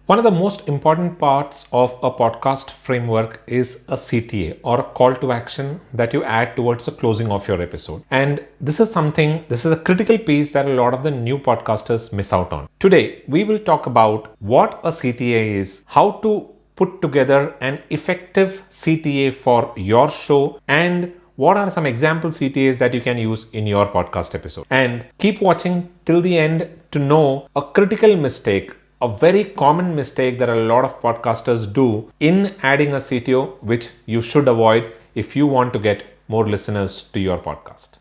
One of the most important parts of a podcast framework is a CTA or a call to action that you add towards the closing of your episode. And this is a critical piece that a lot of the new podcasters miss out on. Today, we will talk about what a CTA is, how to put together an effective CTA for your show, and what are some example CTAs that you can use in your podcast episode. And keep watching till the end to know a critical mistake, a very common mistake that a lot of podcasters do in adding a CTO, which you should avoid if you want to get more listeners to your podcast.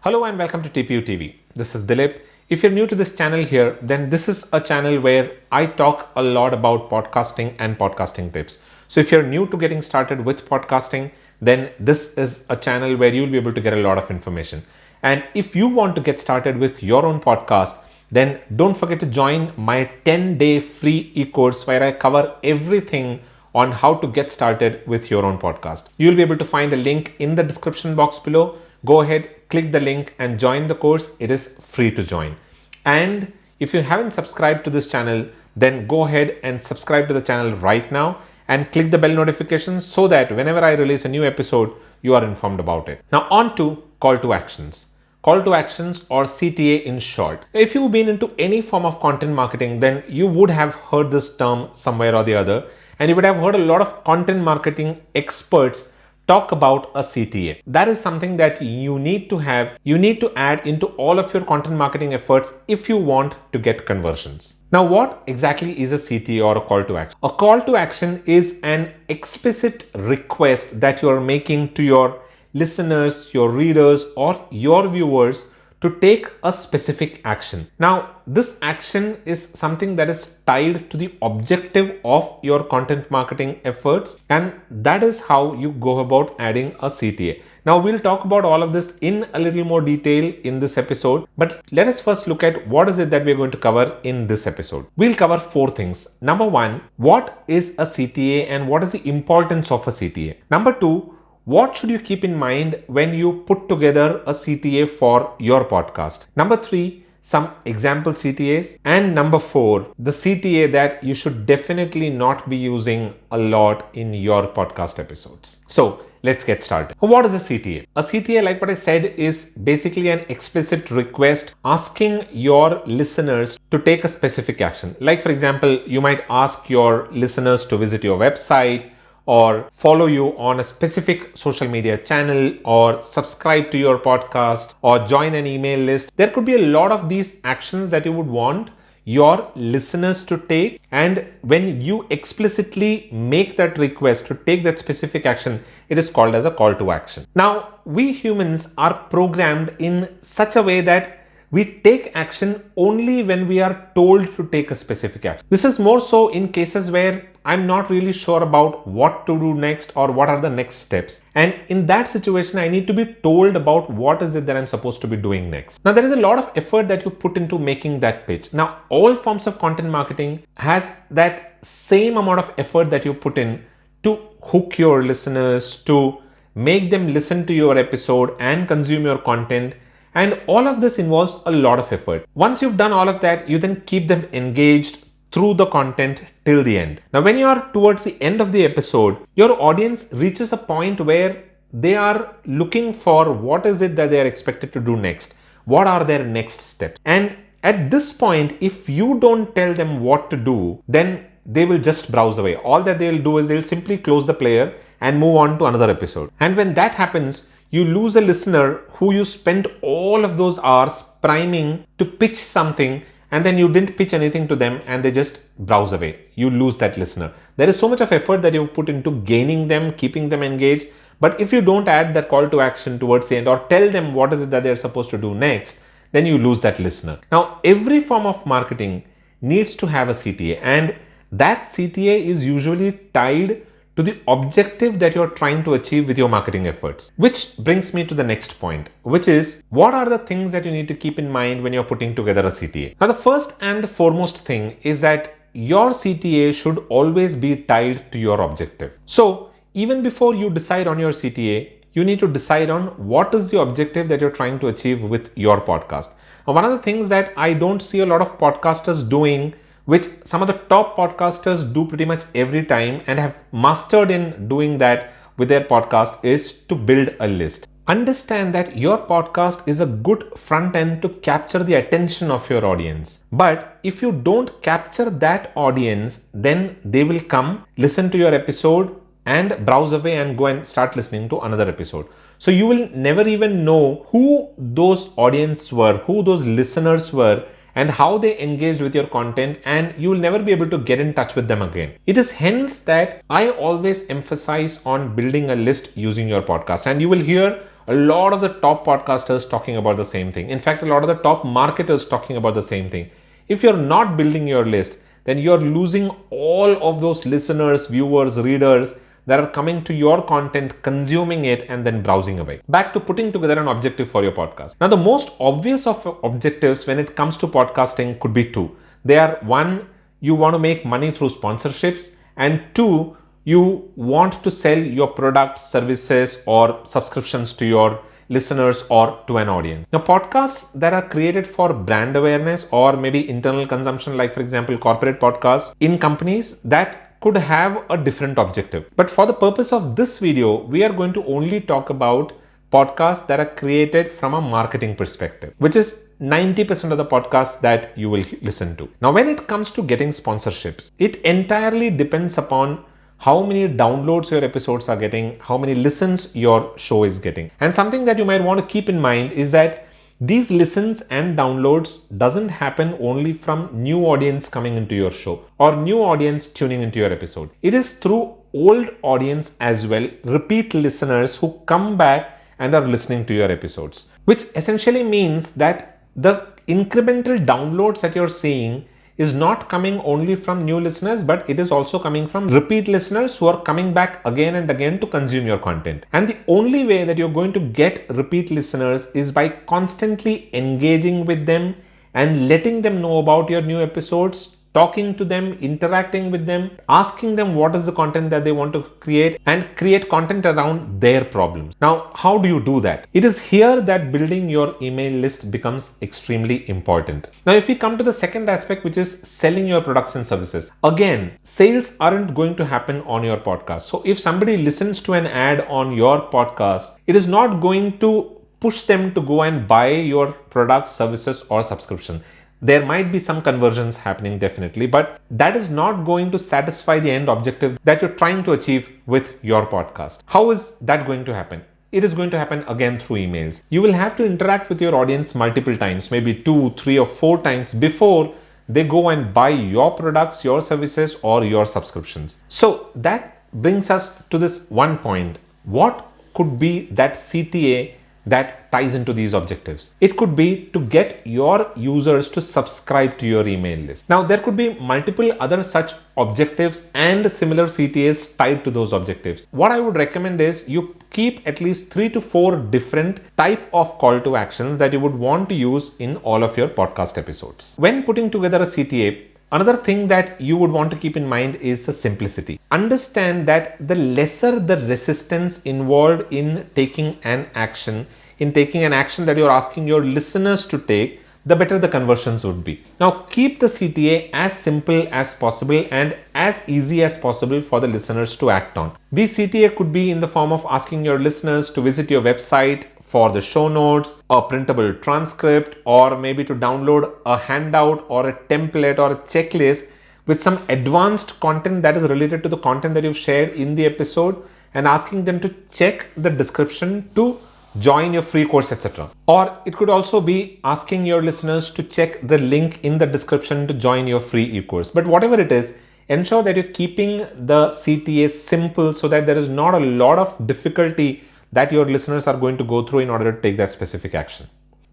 Hello and welcome to TPU TV. This is Dilip. If you're new to this channel here, then this is a channel where I talk a lot about podcasting and podcasting tips. So if you're new to getting started with podcasting, then this is a channel where you'll be able to get a lot of information. And if you want to get started with your own podcast, then don't forget to join my 10-day free e-course where I cover everything on how to get started with your own podcast. You'll be able to find a link in the description box below. Go ahead, click the link and join the course. It is free to join. And if you haven't subscribed to this channel, then go ahead and subscribe to the channel right now and click the bell notifications so that whenever I release a new episode, you are informed about it. Now on to call to actions. Call to actions or CTA in short. If you've been into any form of content marketing, then you would have heard this term somewhere or the other, and you would have heard a lot of content marketing experts talk about a CTA. That is something that you need to have. You need to add into all of your content marketing efforts if you want to get conversions. Now, what exactly is a CTA or a call to action? A call to action is an explicit request that you are making to your listeners, your readers, or your viewers to take a specific action. Now, this action is something that is tied to the objective of your content marketing efforts, and that is how you go about adding a CTA. Now, we'll talk about all of this in a little more detail in this episode, but let us first look at what is it that we're going to cover in this episode. We'll cover 4 things. Number 1, what is a CTA and what is the importance of a CTA? Number 2, what should you keep in mind when you put together a CTA for your podcast? Number 3, some example CTAs. And number 4, the CTA that you should definitely not be using a lot in your podcast episodes. So let's get started. What is a CTA? A CTA, like what I said, is basically an explicit request asking your listeners to take a specific action. Like for example, you might ask your listeners to visit your website, or follow you on a specific social media channel, or subscribe to your podcast, or join an email list. There could be a lot of these actions that you would want your listeners to take, and when you explicitly make that request to take that specific action, it is called as a call to action. Now, we humans are programmed in such a way that we take action only when we are told to take a specific action. This is more so in cases where I'm not really sure about what to do next or what are the next steps. And in that situation, I need to be told about what is it that I'm supposed to be doing next. Now, there is a lot of effort that you put into making that pitch. Now, all forms of content marketing has that same amount of effort that you put in to hook your listeners, to make them listen to your episode and consume your content. And all of this involves a lot of effort. Once you've done all of that, you then keep them engaged through the content till the end. Now, when you are towards the end of the episode, your audience reaches a point where they are looking for what is it that they are expected to do next. What are their next steps? And at this point, if you don't tell them what to do, then they will just browse away. All that they'll do is they'll simply close the player and move on to another episode. And when that happens, you lose a listener who you spent all of those hours priming to pitch something, and then you didn't pitch anything to them and they just browse away. You lose that listener. There is so much of effort that you've put into gaining them, keeping them engaged. But if you don't add that call to action towards the end or tell them what is it that they're supposed to do next, then you lose that listener. Now, every form of marketing needs to have a CTA, and that CTA is usually tied to the objective that you're trying to achieve with your marketing efforts. Which brings me to the next point, which is what are the things that you need to keep in mind when you're putting together a CTA? Now, the first and the foremost thing is that your CTA should always be tied to your objective. So even before you decide on your CTA, you need to decide on what is the objective that you're trying to achieve with your podcast. Now, one of the things that I don't see a lot of podcasters doing, which some of the top podcasters do pretty much every time and have mastered in doing that with their podcast, is to build a list. Understand that your podcast is a good front end to capture the attention of your audience. But if you don't capture that audience, then they will come, listen to your episode, and browse away and go and start listening to another episode. So you will never even know who those audience were, who those listeners were, and how they engaged with your content, and you will never be able to get in touch with them again. It is hence that I always emphasize on building a list using your podcast. And you will hear a lot of the top podcasters talking about the same thing. In fact, a lot of the top marketers talking about the same thing. If you're not building your list, then you're losing all of those listeners, viewers, readers that are coming to your content, consuming it, and then browsing away. Back to putting together an objective for your podcast. Now, the most obvious of objectives when it comes to podcasting could be two. They are: one, you want to make money through sponsorships, and two, you want to sell your products, services, or subscriptions to your listeners or to an audience. Now, podcasts that are created for brand awareness or maybe internal consumption, like for example, corporate podcasts in companies, that could have a different objective. But for the purpose of this video, we are going to only talk about podcasts that are created from a marketing perspective, which is 90% of the podcasts that you will listen to. Now, when it comes to getting sponsorships, it entirely depends upon how many downloads your episodes are getting, how many listens your show is getting. And something that you might want to keep in mind is that these listens and downloads doesn't happen only from new audience coming into your show or new audience tuning into your episode. It is through old audience as well, repeat listeners who come back and are listening to your episodes, which essentially means that the incremental downloads that you're seeing is not coming only from new listeners, but it is also coming from repeat listeners who are coming back again and again to consume your content. And the only way that you're going to get repeat listeners is by constantly engaging with them and letting them know about your new episodes, talking to them, interacting with them, asking them what is the content that they want to create, and create content around their problems. Now, how do you do that? It is here that building your email list becomes extremely important. Now, if we come to the second aspect, which is selling your products and services, again, sales aren't going to happen on your podcast. So if somebody listens to an ad on your podcast, it is not going to push them to go and buy your products, services, or subscription. There might be some conversions happening definitely, but that is not going to satisfy the end objective that you're trying to achieve with your podcast. How is that going to happen? It is going to happen again through emails. You will have to interact with your audience multiple times, maybe 2, 3, or 4 times before they go and buy your products, your services, or your subscriptions. So that brings us to this one point. What could be that CTA that ties into these objectives? It could be to get your users to subscribe to your email list. Now, there could be multiple other such objectives and similar CTAs tied to those objectives. What I would recommend is you keep at least 3 to 4 different type of call to actions that you would want to use in all of your podcast episodes. When putting together a CTA, another thing that you would want to keep in mind is the simplicity. Understand that the lesser the resistance involved in taking an action, that you're asking your listeners to take, the better the conversions would be. Now, keep the CTA as simple as possible and as easy as possible for the listeners to act on. This CTA could be in the form of asking your listeners to visit your website for the show notes, a printable transcript, or maybe to download a handout or a template or a checklist with some advanced content that is related to the content that you've shared in the episode, and asking them to check the description to join your free course, etc. Or it could also be asking your listeners to check the link in the description to join your free e-course. But whatever it is, ensure that you're keeping the CTA simple so that there is not a lot of difficulty that your listeners are going to go through in order to take that specific action.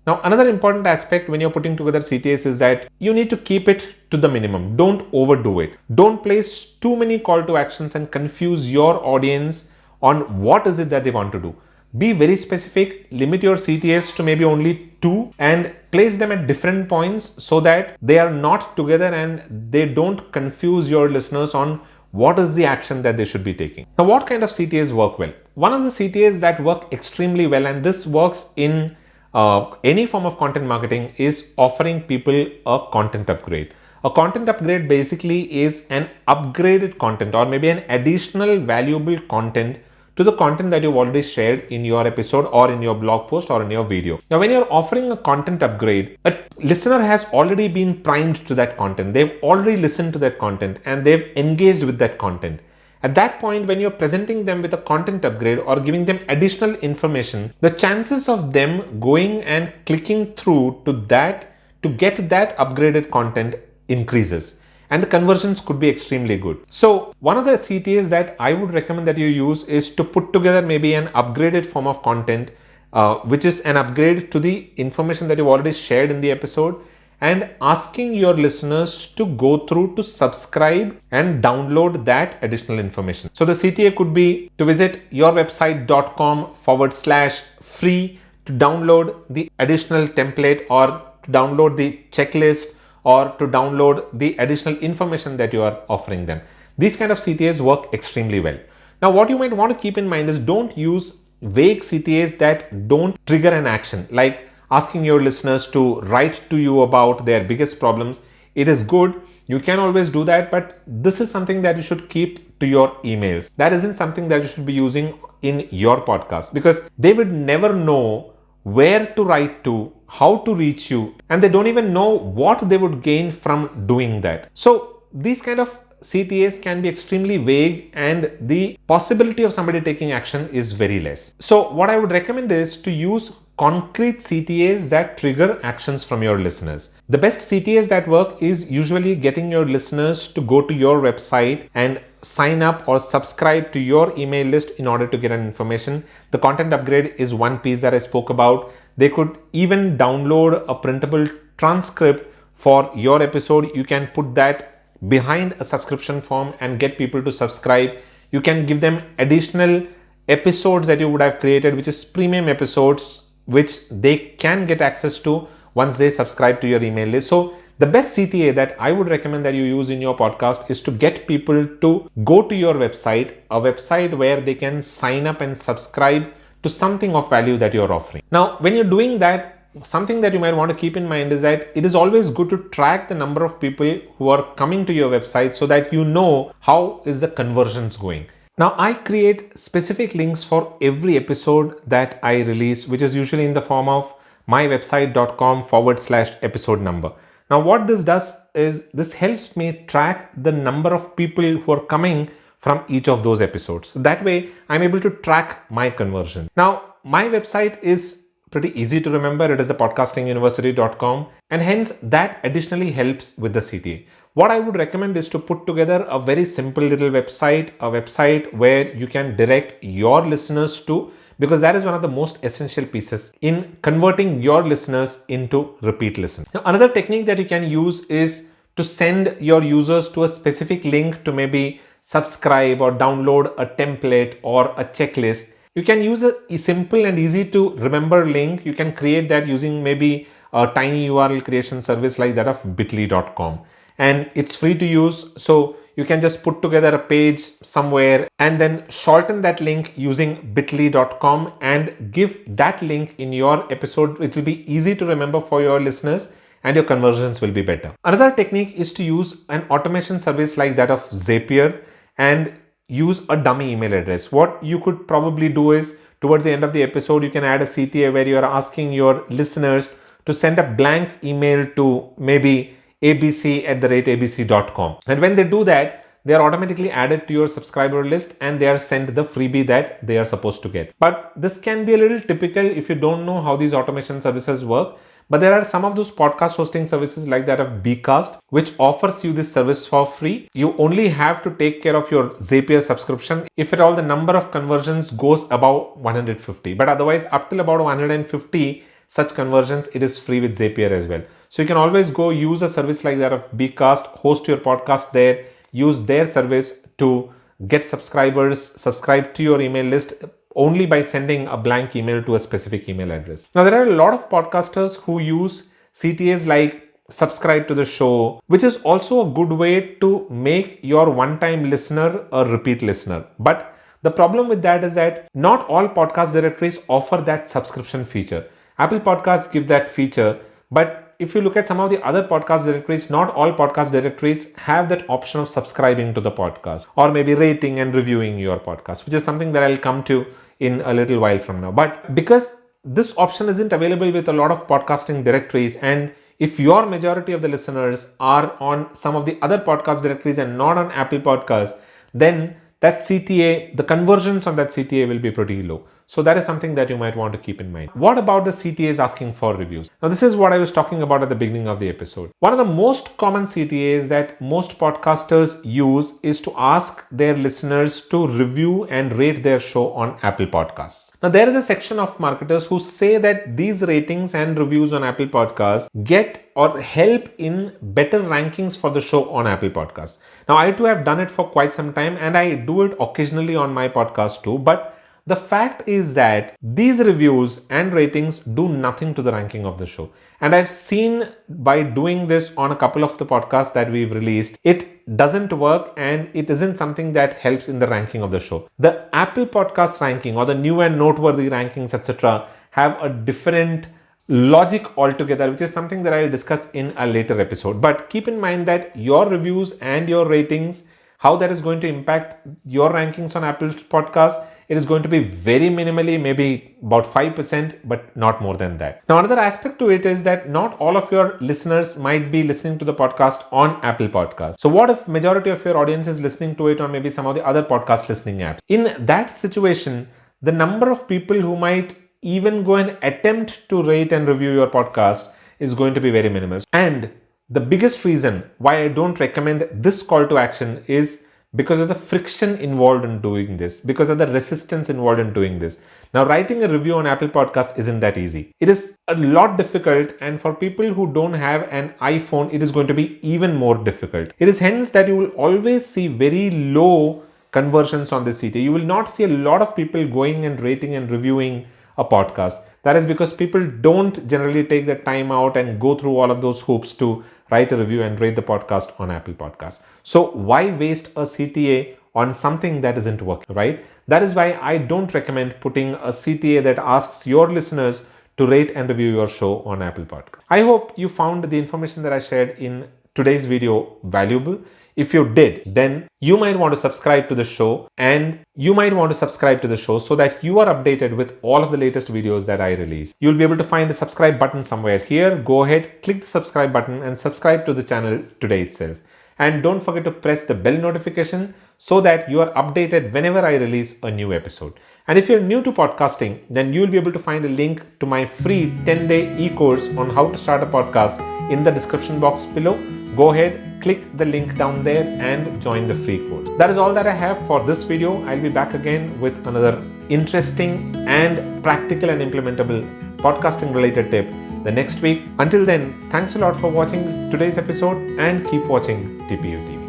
Now, another important aspect when you're putting together CTAs is that you need to keep it to the minimum. Don't overdo it. Don't place too many call to actions and confuse your audience on what is it that they want to do. Be very specific, limit your CTAs to maybe only two and place them at different points so that they are not together and they don't confuse your listeners on what is the action that they should be taking. Now, what kind of CTAs work well? One of the CTAs that work extremely well, and this works in any form of content marketing, is offering people a content upgrade. A content upgrade basically is an upgraded content or maybe an additional valuable content to the content that you've already shared in your episode or in your blog post or in your video. Now, when you're offering a content upgrade, a listener has already been primed to that content. They've already listened to that content and they've engaged with that content. At that point, when you're presenting them with a content upgrade or giving them additional information, the chances of them going and clicking through to that to get that upgraded content increases, and the conversions could be extremely good. So one of the CTAs that I would recommend that you use is to put together maybe an upgraded form of content, which is an upgrade to the information that you've already shared in the episode, and asking your listeners to go through to subscribe and download that additional information. So the CTA could be to visit yourwebsite.com/free to download the additional template or to download the checklist or to download the additional information that you are offering them. These kind of CTAs work extremely well. Now, what you might want to keep in mind is don't use vague CTAs that don't trigger an action, like asking your listeners to write to you about their biggest problems. It is good. You can always do that, but this is something that you should keep to your emails. That isn't something that you should be using in your podcast, because they would never know where to write to, how to reach you, and they don't even know what they would gain from doing that. So these kind of CTAs can be extremely vague and the possibility of somebody taking action is very less. So what I would recommend is to use concrete CTAs that trigger actions from your listeners. The best CTAs that work is usually getting your listeners to go to your website and sign up or subscribe to your email list in order to get an information. The content upgrade is one piece that I spoke about. They could even download a printable transcript for your episode. You can put that behind a subscription form and get people to subscribe. You can give them additional episodes that you would have created, which is premium episodes, which they can get access to once they subscribe to your email list. So the best CTA that I would recommend that you use in your podcast is to get people to go to your website, a website where they can sign up and subscribe to something of value that you're offering. Now, when you're doing that, something that you might want to keep in mind is that it is always good to track the number of people who are coming to your website so that you know how is the conversions going. Now, I create specific links for every episode that I release, which is usually in the form of mywebsite.com/episode number. Now, what this does is this helps me track the number of people who are coming from each of those episodes. That way, I'm able to track my conversion. Now, my website is pretty easy to remember. It is a podcastinguniversity.com, and hence that additionally helps with the CTA. What I would recommend is to put together a very simple little website, a website where you can direct your listeners to, because that is one of the most essential pieces in converting your listeners into repeat listen. Now, another technique that you can use is to send your users to a specific link to maybe subscribe or download a template or a checklist. You can use a simple and easy to remember link. You can create that using maybe a tiny URL creation service like that of bit.ly.com, and it's free to use. So you can just put together a page somewhere and then shorten that link using bit.ly.com and give that link in your episode, which will be easy to remember for your listeners, and your conversions will be better. Another technique is to use an automation service like that of Zapier and use a dummy email address. What you could probably do is towards the end of the episode, you can add a CTA where you are asking your listeners to send a blank email to maybe abc@abc.com. And when they do that, they are automatically added to your subscriber list and they are sent the freebie that they are supposed to get. But this can be a little typical if you don't know how these automation services work. But there are some of those podcast hosting services like that of Bcast, which offers you this service for free. You only have to take care of your Zapier subscription if at all the number of conversions goes above 150. But otherwise, up till about 150, such conversions, it is free with Zapier as well. So you can always go use a service like that of Bcast, host your podcast there, use their service to get subscribers, subscribe to your email list only by sending a blank email to a specific email address. Now, there are a lot of podcasters who use CTAs like subscribe to the show, which is also a good way to make your one-time listener a repeat listener. But the problem with that is that not all podcast directories offer that subscription feature. Apple Podcasts give that feature, but if you look at some of the other podcast directories, not all podcast directories have that option of subscribing to the podcast or maybe rating and reviewing your podcast, which is something that I'll come to in a little while from now. But because this option isn't available with a lot of podcasting directories, and if your majority of the listeners are on some of the other podcast directories and not on Apple Podcasts, then that CTA, the conversions on that CTA will be pretty low. So that is something that you might want to keep in mind. What about the CTAs asking for reviews? Now, this is what I was talking about at the beginning of the episode. One of the most common CTAs that most podcasters use is to ask their listeners to review and rate their show on Apple Podcasts. Now, there is a section of marketers who say that these ratings and reviews on Apple Podcasts get or help in better rankings for the show on Apple Podcasts. Now, I too have done it for quite some time, and I do it occasionally on my podcast too, but the fact is that these reviews and ratings do nothing to the ranking of the show. And I've seen by doing this on a couple of the podcasts that we've released, it doesn't work and it isn't something that helps in the ranking of the show. The Apple Podcast ranking or the new and noteworthy rankings, etc., have a different logic altogether, which is something that I'll discuss in a later episode. But keep in mind that your reviews and your ratings, how that is going to impact your rankings on Apple Podcasts, it is going to be very minimally, maybe about 5%, but not more than that. Now, another aspect to it is that not all of your listeners might be listening to the podcast on Apple Podcasts. So what if majority of your audience is listening to it on maybe some of the other podcast listening apps? In that situation, the number of people who might even go and attempt to rate and review your podcast is going to be very minimal. And the biggest reason why I don't recommend this call to action is because of the friction involved in doing this, because of the resistance involved in doing this. Now, writing a review on Apple Podcast isn't that easy. It is a lot difficult, and for people who don't have an iPhone, it is going to be even more difficult. It is hence that you will always see very low conversions on the CTA. You will not see a lot of people going and rating and reviewing a podcast. That is because people don't generally take the time out and go through all of those hoops to write a review and rate the podcast on Apple Podcasts. So why waste a CTA on something that isn't working, right? That is why I don't recommend putting a CTA that asks your listeners to rate and review your show on Apple Podcasts. I hope you found the information that I shared in today's video valuable. If you did, then you might want to subscribe to the show, and you might want to subscribe to the show so that you are updated with all of the latest videos that I release. You'll be able to find the subscribe button somewhere here. Go ahead, click the subscribe button and subscribe to the channel today itself. And don't forget to press the bell notification so that you are updated whenever I release a new episode. And if you're new to podcasting, then you'll be able to find a link to my free 10-day e-course on how to start a podcast in the description box below. Go ahead, click the link down there and join the free course. That is all that I have for this video. I'll be back again with another interesting and practical and implementable podcasting related tip the next week. Until then, thanks a lot for watching today's episode and keep watching TPU TV.